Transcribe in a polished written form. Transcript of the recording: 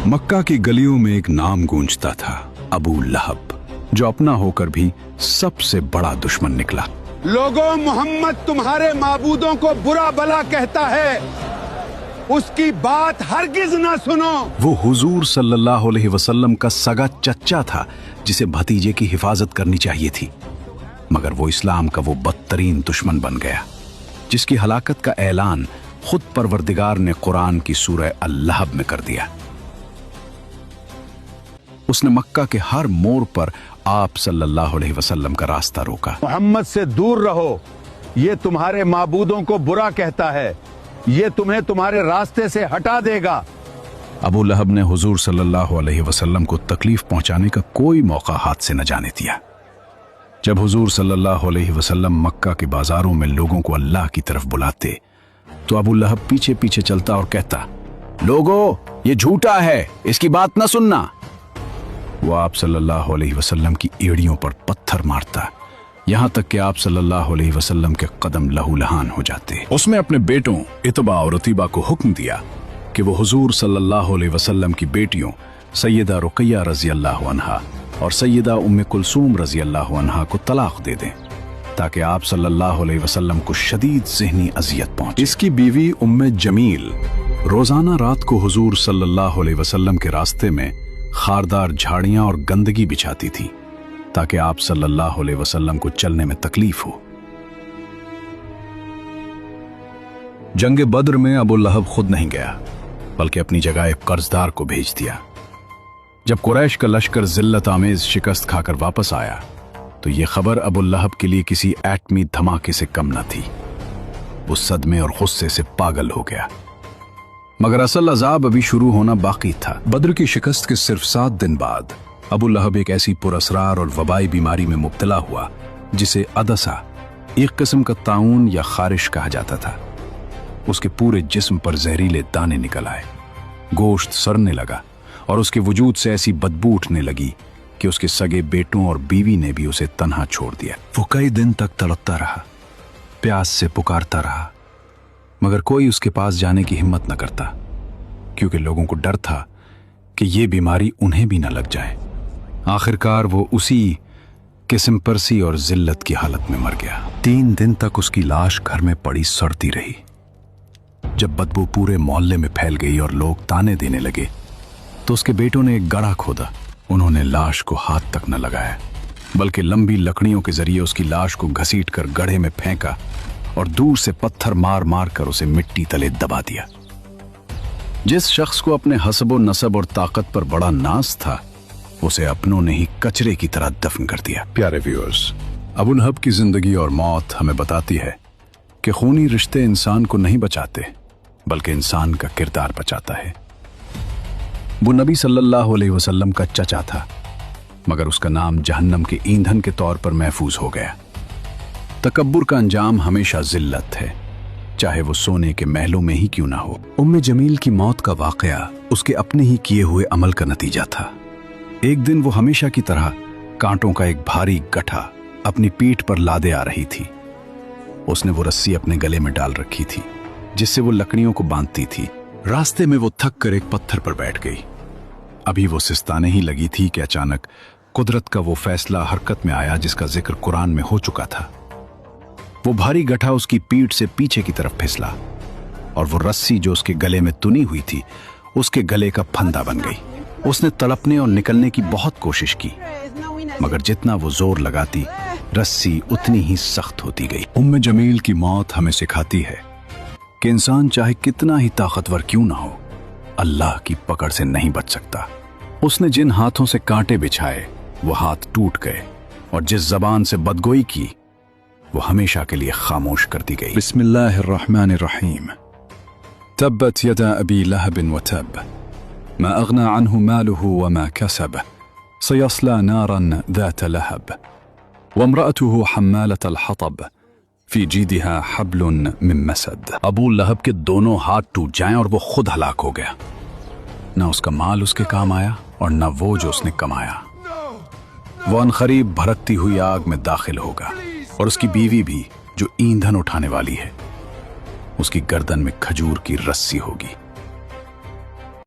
मक्का की गलियों में एक नाम गूंजता था, अबू लहब, जो अपना होकर भी सबसे बड़ा दुश्मन निकला। लोगों, मोहम्मद तुम्हारे माबूदों को बुरा भला कहता है, उसकी बात हरगिज ना सुनो। वो हुजूर सल्लल्लाहु अलैहि वसल्लम का सगा चच्चा था, जिसे भतीजे की हिफाजत करनी चाहिए थी, मगर वो इस्लाम का वो बदतरीन दुश्मन बन गया, जिसकी हलाकत का ऐलान खुद परवरदिगार ने कुरान की सूरह अल-लहब में कर दिया। उसने मक्का के हर मोड़ पर आप सल्लल्लाहु अलैहि वसल्लम का रास्ता रोका। मोहम्मद से दूर रहो, ये तुम्हारे माबूदों को बुरा कहता है, ये तुम्हें तुम्हारे रास्ते से हटा देगा। अबू लहब ने हुजूर सल्लल्लाहु अलैहि वसल्लम को तकलीफ पहुंचाने का कोई मौका हाथ से न जाने दिया। जब हुजूर सल्लल्लाहु अलैहि वसल्लम मक्का के बाजारों में लोगों को अल्लाह की तरफ बुलाते, तो अबू लहब पीछे पीछे चलता और कहता, लोगों, ये झूठा है, इसकी बात न सुनना। वो आप सल्लल्लाहु अलैहि वसल्लम की एड़ियों पर पत्थर मारता, यहाँ तक कि आप सल्लल्लाहु अलैहि वसल्लम के कदम लहूलहान हो जाते। उसने अपने बेटों इतबा और उतीबा को हुक्म दिया कि वो हुजूर सल्लल्लाहु अलैहि वसल्लम की बेटियों सैयदा रुकैया रजी अल्लाह अन्हा और सैयदा उम्मे कुलसूम रजी अल्लाह अन्हा को तलाक दे दें, ताकि आप सल्लल्लाहु अलैहि वसल्लम को शदीद ज़हनी अजियत पहुंचे। इसकी बीवी उम्मे जमील रोजाना रात को हुजूर सल्लल्लाहु अलैहि वसल्लम के रास्ते में खारदार झाड़ियां और गंदगी बिछाती थी, ताकि आप सल्लल्लाहु अलैहि वसल्लम को चलने में तकलीफ हो। जंग बद्र में अबू लहब खुद नहीं गया, बल्कि अपनी जगह एक कर्जदार को भेज दिया। जब कुरैश का लश्कर जिल्लत आमेज शिकस्त खाकर वापस आया, तो यह खबर अबू लहब के लिए किसी एटमी धमाके से कम न थी। वो सदमे और गुस्से से पागल हो गया, मगर असल अजाब अभी शुरू होना बाकी था। बद्र की शिकस्त के सिर्फ 7 दिन बाद अबू लहब एक ऐसी पुरअसरार और वबाई बीमारी में मुब्तला हुआ, जिसे अदसा, एक किस्म का ताउन या खारिश कहा जाता था। उसके पूरे जिस्म पर जहरीले दाने निकल आए, गोश्त सड़ने लगा और उसके वजूद से ऐसी बदबू उठने लगी कि उसके सगे बेटों और बीवी ने भी उसे तन्हा छोड़ दिया। वो कई दिन तक तड़पता रहा, प्यास से पुकारता रहा, मगर कोई उसके पास जाने की हिम्मत न करता, क्योंकि लोगों को डर था कि ये बीमारी उन्हें भी न लग जाए। आखिरकार वो उसी किस्म परसी और जिल्लत की हालत में मर गया। 3 दिन तक उसकी लाश घर में पड़ी सड़ती रही। जब बदबू पूरे मोहल्ले में फैल गई और लोग ताने देने लगे, तो उसके बेटों ने एक गड्ढा खोदा। उन्होंने लाश को हाथ तक न लगाया, बल्कि लंबी लकड़ियों के जरिए उसकी लाश को घसीट कर गड्ढे में फेंका और दूर से पत्थर मार मार कर उसे मिट्टी तले दबा दिया। जिस शख्स को अपने हसबो नसब और ताकत पर बड़ा नाज था, उसे अपनों ने ही कचरे की तरह दफन कर दिया। प्यारे व्यूअर्स, अबू लहब की जिंदगी और मौत हमें बताती है कि खूनी रिश्ते इंसान को नहीं बचाते, बल्कि इंसान का किरदार बचाता है। वो नबी सल्लल्लाहु अलैहि वसल्लम का चचा था, मगर उसका नाम जहन्नम के ईंधन के तौर पर महफूज हो गया। तकब्बुर का अंजाम हमेशा जिल्लत है, चाहे वो सोने के महलों में ही क्यों ना हो। उम्मे जमील की मौत का वाकया उसके अपने ही किए हुए अमल का नतीजा था। एक दिन वो हमेशा की तरह कांटों का एक भारी गट्ठा अपनी पीठ पर लादे आ रही थी। उसने वो रस्सी अपने गले में डाल रखी थी, जिससे वो लकड़ियों को बांधती थी। रास्ते में वो थक कर एक पत्थर पर बैठ गई। अभी वो सिस्ताने ही लगी थी कि अचानक कुदरत का वो फैसला हरकत में आया, जिसका जिक्र कुरान में हो चुका था। वो भारी गट्ठा उसकी पीठ से पीछे की तरफ फिसला और वो रस्सी जो उसके गले में तुनी हुई थी, उसके गले का फंदा बन गई। उसने तड़पने और निकलने की बहुत कोशिश की, मगर जितना वो जोर लगाती, रस्सी उतनी ही सख्त होती गई। उम्मे जमील की मौत हमें सिखाती है कि इंसान चाहे कितना ही ताकतवर क्यों ना हो, अल्लाह की पकड़ से नहीं बच सकता। उसने जिन हाथों से कांटे बिछाए, वो हाथ टूट गए, और जिस जबान से बदगोई की, वो हमेशा के लिए खामोश कर दी गई। बिस्मिल्लाहिर्रहमानिर्रहीम। तब्बत यदा अबी लहब व तब, मा अगना अन्हु मालुहु व मा कसब, सयस्ला नारन ذات लहब, वम्रअतुहु हम्मालतल हतब, फी जीदिहा हब्लुन मिन मसद। अबू लहब के दोनों हाथ टूट जाएं और वो खुद हलाक हो गया। ना उसका माल उसके काम आया और ना वो जो उसने कमाया। वो अनकरीब भड़कती हुई आग में दाखिल होगा, और उसकी बीवी भी, जो ईंधन उठाने वाली है, उसकी गर्दन में खजूर की रस्सी होगी।